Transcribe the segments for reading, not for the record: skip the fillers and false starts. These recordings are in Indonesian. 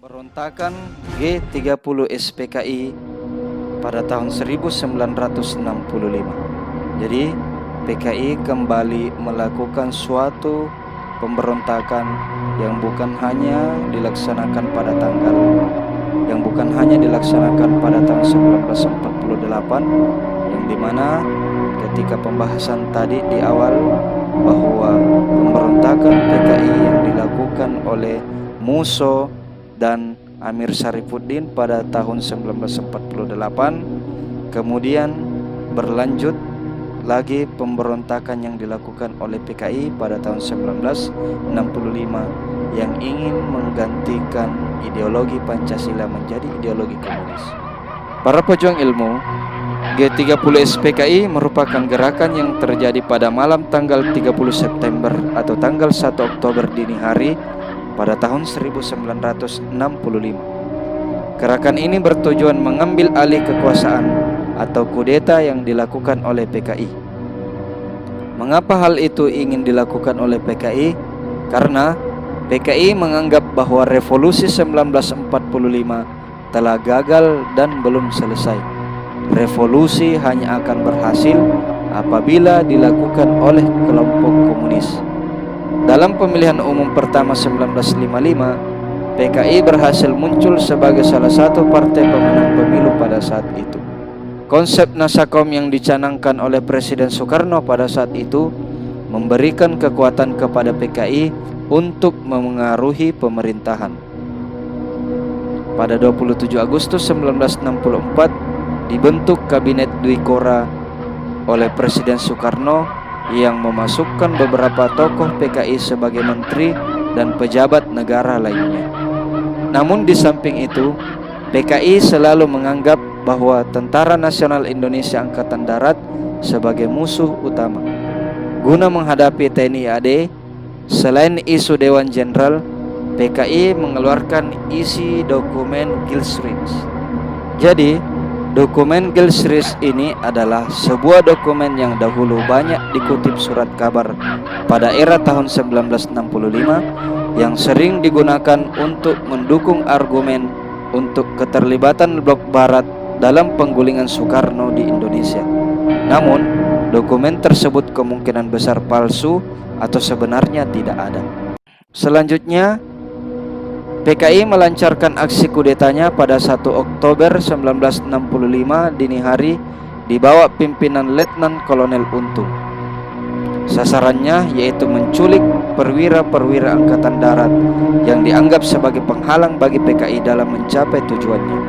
Pemberontakan G30 SPKI pada tahun 1965. Jadi PKI kembali melakukan suatu pemberontakan yang bukan hanya dilaksanakan pada tahun 1948, yang dimana ketika pembahasan tadi di awal bahwa pemberontakan PKI yang dilakukan oleh Musso dan Amir Syarifuddin pada tahun 1948, kemudian berlanjut lagi pemberontakan yang dilakukan oleh PKI pada tahun 1965 yang ingin menggantikan ideologi Pancasila menjadi ideologi komunis. Para pejuang ilmu, G30 SPKI merupakan gerakan yang terjadi pada malam tanggal 30 September atau tanggal 1 Oktober dini hari pada tahun 1965. Gerakan ini bertujuan mengambil alih kekuasaan atau kudeta yang dilakukan oleh PKI. Mengapa hal itu ingin dilakukan oleh PKI? Karena PKI menganggap bahwa revolusi 1945 telah gagal dan belum selesai. Revolusi hanya akan berhasil apabila dilakukan oleh kelompok komunis. Dalam pemilihan umum pertama 1955, PKI berhasil muncul sebagai salah satu partai pemenang pemilu pada saat itu. Konsep Nasakom yang dicanangkan oleh Presiden Soekarno pada saat itu memberikan kekuatan kepada PKI untuk memengaruhi pemerintahan. Pada 27 Agustus 1964 dibentuk Kabinet Dwi Kora oleh Presiden Soekarno yang memasukkan beberapa tokoh PKI sebagai menteri dan pejabat negara lainnya. Namun di samping itu, PKI selalu menganggap bahwa Tentara Nasional Indonesia Angkatan Darat sebagai musuh utama. Guna menghadapi TNI AD, selain isu Dewan Jenderal, PKI mengeluarkan isi dokumen Gilchrist. Jadi, dokumen Gilchrist ini adalah sebuah dokumen yang dahulu banyak dikutip surat kabar pada era tahun 1965 yang sering digunakan untuk mendukung argumen untuk keterlibatan blok barat dalam penggulingan Soekarno di Indonesia. Namun, dokumen tersebut kemungkinan besar palsu atau sebenarnya tidak ada. Selanjutnya, PKI melancarkan aksi kudetanya pada 1 Oktober 1965 dini hari di bawah pimpinan Letnan Kolonel Untung. Sasarannya yaitu menculik perwira-perwira Angkatan Darat yang dianggap sebagai penghalang bagi PKI dalam mencapai tujuannya.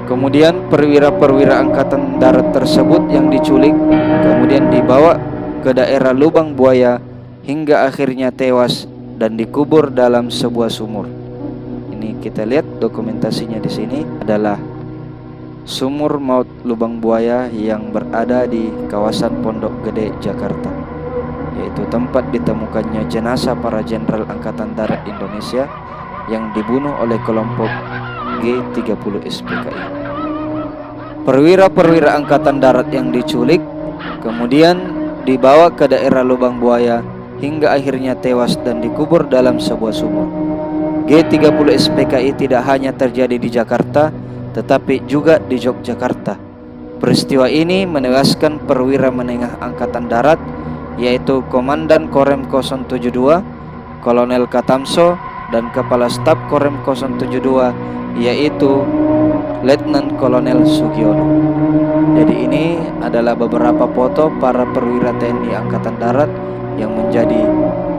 Kemudian perwira-perwira Angkatan Darat tersebut yang diculik kemudian dibawa ke daerah Lubang Buaya hingga akhirnya tewas dan dikubur dalam sebuah sumur. Ini kita lihat dokumentasinya di sini adalah sumur maut Lubang Buaya yang berada di kawasan Pondok Gede, Jakarta, yaitu tempat ditemukannya jenazah para jenderal Angkatan Darat Indonesia yang dibunuh oleh kelompok G30 SPKI. Perwira-perwira Angkatan Darat yang diculik kemudian dibawa ke daerah Lubang Buaya hingga akhirnya tewas dan dikubur dalam sebuah sumur. G30 SPKI tidak hanya terjadi di Jakarta, tetapi juga di Yogyakarta. Peristiwa ini menewaskan perwira menengah Angkatan Darat, yaitu Komandan Korem 072, Kolonel Katamso, dan Kepala Staf Korem 072, yaitu Letnan Kolonel Sugiono. Jadi ini adalah beberapa foto para perwira TNI Angkatan Darat yang menjadi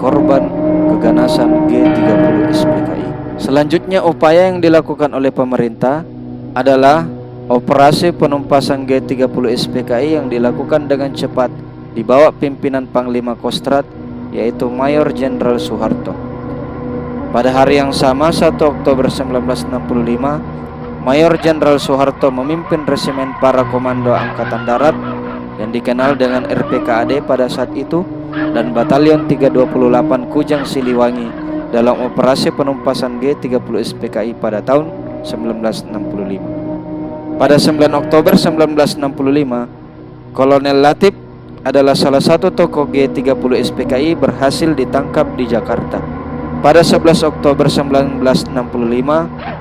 korban keganasan G30 SPKI. Selanjutnya, upaya yang dilakukan oleh pemerintah adalah operasi penumpasan G30 SPKI yang dilakukan dengan cepat di bawah pimpinan Panglima Kostrad, yaitu Mayor Jenderal Soeharto. Pada hari yang sama, 1 Oktober 1965, Mayor Jenderal Soeharto memimpin resimen para komando Angkatan Darat yang dikenal dengan RPKAD pada saat itu dan Batalion 328 Kujang Siliwangi dalam operasi penumpasan G30 SPKI pada tahun 1965. Pada 9 Oktober 1965, Kolonel Latif adalah salah satu tokoh G30 SPKI berhasil ditangkap di Jakarta. Pada 11 Oktober 1965,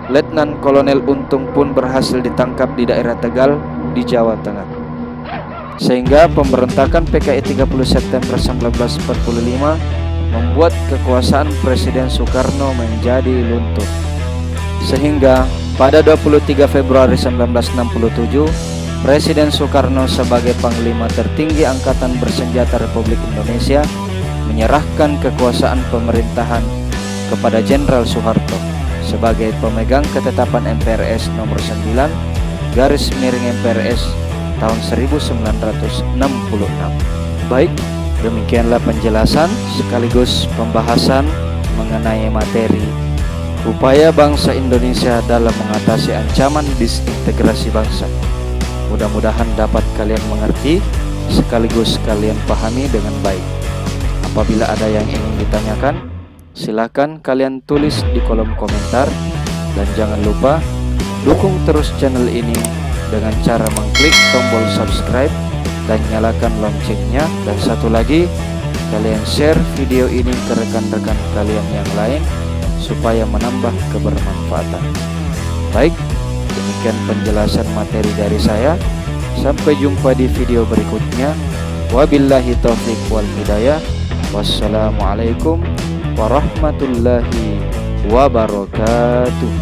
Letnan Kolonel Untung pun berhasil ditangkap di daerah Tegal di Jawa Tengah. Sehingga pemberontakan PKI 30 September 1945 membuat kekuasaan Presiden Soekarno menjadi luntur. Sehingga pada 23 Februari 1967, Presiden Soekarno sebagai Panglima tertinggi Angkatan Bersenjata Republik Indonesia menyerahkan kekuasaan pemerintahan kepada Jenderal Soeharto sebagai pemegang ketetapan MPRS nomor 9/MPRS tahun 1966. Baik, demikianlah penjelasan sekaligus pembahasan mengenai materi upaya bangsa Indonesia dalam mengatasi ancaman disintegrasi bangsa. Mudah-mudahan dapat kalian mengerti sekaligus kalian pahami dengan baik. Apabila ada yang ingin ditanyakan, silakan kalian tulis di kolom komentar. Dan jangan lupa dukung terus channel ini dengan cara mengklik tombol subscribe dan nyalakan loncengnya. Dan satu lagi, kalian share video ini ke rekan-rekan kalian yang lain supaya menambah kebermanfaatan. Baik, demikian penjelasan materi dari saya. Sampai jumpa di video berikutnya. Wabillahi taufiq wal hidayah. Wassalamualaikum warahmatullahi wabarakatuh.